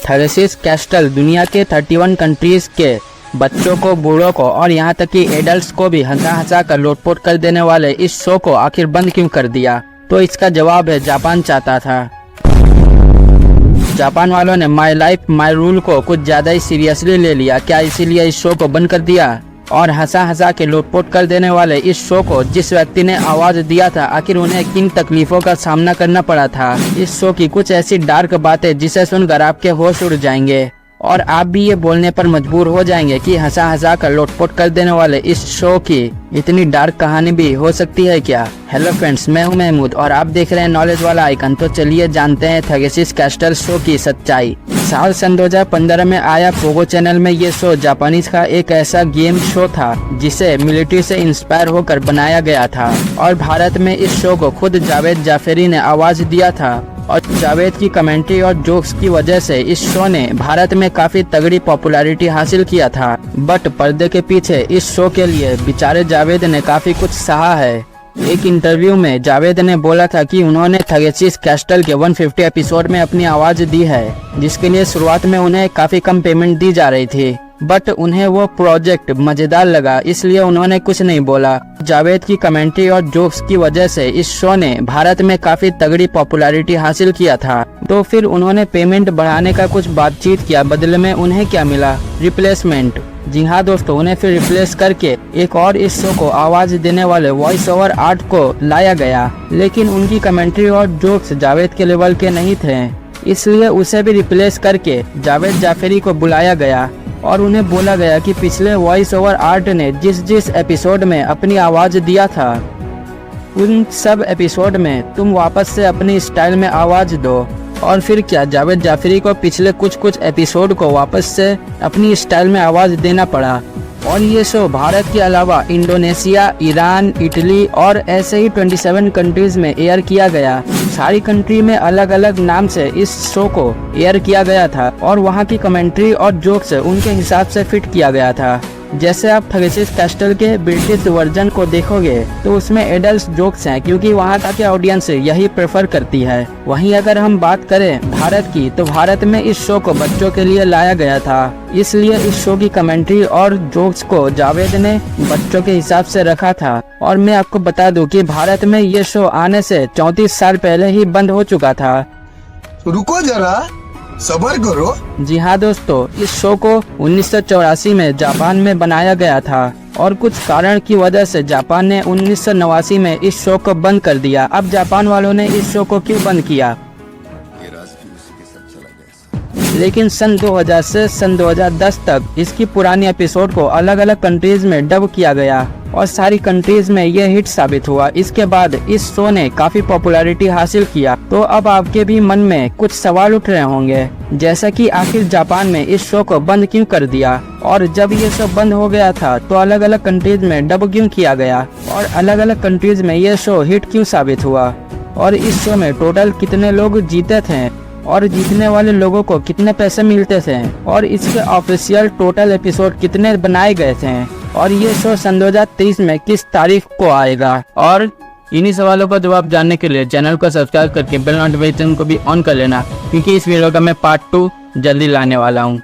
थेरेसिस castle दुनिया के 31 countries के बच्चों को, बूढ़ों को और यहाँ तक कि एडल्ट्स को भी हंसा हंसा कर लोटपोट कर देने वाले इस शो को आखिर बंद क्यों कर दिया? तो इसका जवाब है जापान चाहता था। जापान वालों ने माई लाइफ माई रूल को कुछ ज़्यादा ही सीरियसली ले लिया क्या, इसीलिए इस शो को बंद कर दिया? और हंसा हंसा के लोटपोट कर देने वाले इस शो को जिस व्यक्ति ने आवाज दिया था, आखिर उन्हें किन तकलीफों का सामना करना पड़ा था? इस शो की कुछ ऐसी डार्क बातें जिसे सुनकर आपके होश उड़ जाएंगे और आप भी ये बोलने पर मजबूर हो जाएंगे कि हंसा हंसा कर लोटपोट कर देने वाले इस शो की इतनी डार्क कहानी भी हो सकती है क्या? हेलो फ्रेंड्स, मैं हूं महमूद और आप देख रहे हैं नॉलेज वाला आइकन। तो चलिए जानते हैं थेरेसिस कैस्टल शो की सच्चाई। साल सन 2015 में आया पोगो चैनल में ये शो जापानीज का एक ऐसा गेम शो था जिसे मिलिट्री से इंस्पायर होकर बनाया गया था और भारत में इस शो को खुद जावेद जाफरी ने आवाज दिया था और जावेद की कमेंट्री और जोक्स की वजह से इस शो ने भारत में काफी तगड़ी पॉपुलैरिटी हासिल किया था। बट पर्दे के पीछे इस शो के लिए बेचारे जावेद ने काफी कुछ सहा है। एक इंटरव्यू में जावेद ने बोला था कि उन्होंने थेरेसिस कैस्टल के 150 एपिसोड में अपनी आवाज दी है, जिसके लिए शुरुआत में उन्हें काफी कम पेमेंट दी जा रही थी, बट उन्हें वो प्रोजेक्ट मजेदार लगा, इसलिए उन्होंने कुछ नहीं बोला। जावेद की कमेंट्री और जोक्स की वजह से इस शो ने भारत में काफी तगड़ी पॉपुलैरिटी हासिल किया था, तो फिर उन्होंने पेमेंट बढ़ाने का कुछ बातचीत किया। बदले में उन्हें क्या मिला? रिप्लेसमेंट। जी हाँ दोस्तों, उन्हें फिर रिप्लेस करके एक और इस शो को आवाज देने वाले वॉइस ओवर आर्ट को लाया गया, लेकिन उनकी कमेंट्री और जोक्स जावेद के लेवल के नहीं थे, इसलिए उसे भी रिप्लेस करके जावेद जाफरी को बुलाया गया और उन्हें बोला गया कि पिछले वॉइस ओवर आर्ट ने जिस जिस एपिसोड में अपनी आवाज दिया था, उन सब एपिसोड में तुम वापस से अपनी स्टाइल में आवाज दो। और फिर क्या, जावेद जाफरी को पिछले कुछ एपिसोड को वापस से अपनी स्टाइल में आवाज देना पड़ा। और ये शो भारत के अलावा इंडोनेशिया, ईरान, इटली और ऐसे ही 27 कंट्रीज में एयर किया गया। सारी कंट्री में अलग अलग नाम से इस शो को एयर किया गया था और वहाँ की कमेंट्री और जोक्स उनके हिसाब से फिट किया गया था। जैसे आप थेरेसिस कैस्टल के ब्रिटिश वर्जन को देखोगे तो उसमें एडल्ट जोक्स हैं, क्योंकि वहाँ का क्या ऑडियंस यही प्रेफर करती है। वहीं अगर हम बात करें भारत की, तो भारत में इस शो को बच्चों के लिए लाया गया था, इसलिए इस शो की कमेंट्री और जोक्स को जावेद ने बच्चों के हिसाब से रखा था। और मैं आपको बता दूं कि भारत में ये शो आने से 34 साल पहले ही बंद हो चुका था। रुको जरा, सब्र करो। जी हाँ दोस्तों, इस शो को 1984 में जापान में बनाया गया था और कुछ कारण की वजह से जापान ने 1989 में इस शो को बंद कर दिया। अब जापान वालों ने इस शो को क्यों बंद किया? लेकिन सन 2000 से सन 2010 तक इसकी पुरानी एपिसोड को अलग अलग कंट्रीज में डब किया गया और सारी कंट्रीज में यह हिट साबित हुआ। इसके बाद इस शो ने काफी पॉपुलैरिटी हासिल किया। तो अब आपके भी मन में कुछ सवाल उठ रहे होंगे, जैसा कि आखिर जापान में इस शो को बंद क्यों कर दिया, और जब ये शो बंद हो गया था तो अलग अलग कंट्रीज में डब क्यों किया गया, और अलग अलग कंट्रीज में ये शो हिट क्यों साबित हुआ, और इस शो में टोटल कितने लोग जीते थे और जीतने वाले लोगों को कितने पैसे मिलते थे, और इसके ऑफिशियल टोटल एपिसोड कितने बनाए गए थे, और ये शो सन 2023 में किस तारीख को आएगा। और इन्हीं सवालों का जवाब जानने के लिए चैनल को सब्सक्राइब करके बेल नोटिफिकेशन को भी ऑन कर लेना, क्योंकि इस वीडियो का मैं पार्ट 2 जल्दी लाने वाला हूँ।